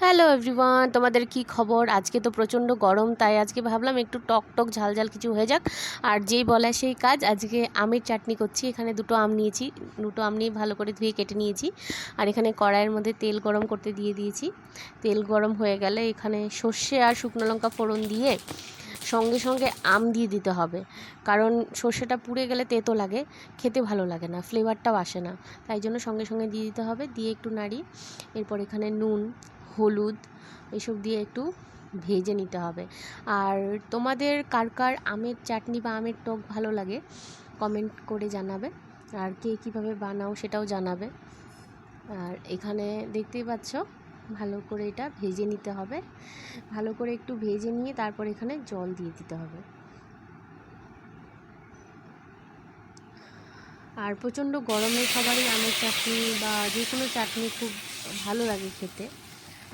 Hello everyone, তোমাদের কি খবর? আজকে তো প্রচণ্ড গরম, তাই আজকে ভাবলাম একটু টক টক ঝাল ঝাল কিছু হয়ে যাক। আর যেই বলা সেই কাজ, আজকে আমের চাটনি করছি। এখানে দুটো আম নিয়েছি, দুটো আম নিয়ে ভালো করে ধুয়ে কেটে নিয়েছি। আর এখানে কড়াইয়ের মধ্যে তেল গরম করতে দিয়ে দিয়েছি। তেল গরম হয়ে গেলে এখানে সর্ষে আর শুকনো লঙ্কা ফোড়ন দিয়ে সঙ্গে সঙ্গে আম দিয়ে দিতে হবে, কারণ সর্ষেটা পুড়ে গেলে তেতো লাগে, খেতে ভালো লাগে না, ফ্লেভারটাও আসে না। তাই জন্য সঙ্গে সঙ্গে দিয়ে দিতে হবে। দিয়ে একটু নাড়ি, এরপর এখানে নুন, হলুদ এসব দিয়ে একটু ভেজে নিতে হবে। আর তোমাদের কার কার আমের চাটনি বা আমের টক ভালো লাগে কমেন্ট করে জানাবে, আর কে কীভাবে বানাও সেটাও জানাবে। আর এখানে দেখতেই পাচ্ছ, ভালো করে এটা ভেজে নিতে হবে। ভালো করে একটু ভেজে নিয়ে তারপর এখানে জল দিয়ে দিতে হবে। আর প্রচণ্ড গরমে সবারই আমের চাটনি বা যে কোনো চাটনি খুব ভালো লাগে খেতে।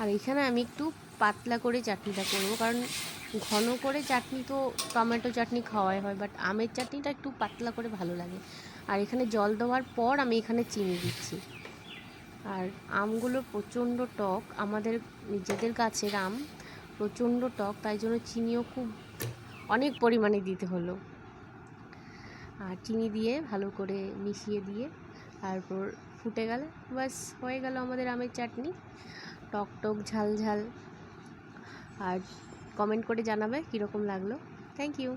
আর এখানে আমি একটু পাতলা করে চাটনিটা করব, কারণ ঘন করে চাটনি তো টমেটো চাটনি খাওয়াই হয়, বাট আমের চাটনিটা একটু পাতলা করে ভালো লাগে। আর এখানে জল দেওয়ার পর আমি এখানে চিনি দিচ্ছি। আর আমগুলো প্রচণ্ড টক, আমাদের নিজেদের গাছের আম, প্রচণ্ড টক, তাই জন্য চিনিও খুব অনেক পরিমাণে দিতে হলো। আর চিনি দিয়ে ভালো করে মিশিয়ে দিয়ে তারপর ফুটে গেলে ব্যাস হয়ে গেল আমাদের আমের চাটনি, টক টক ঝাল ঝাল। আর কমেন্ট করে জানাবে কীরকম লাগলো। Thank you.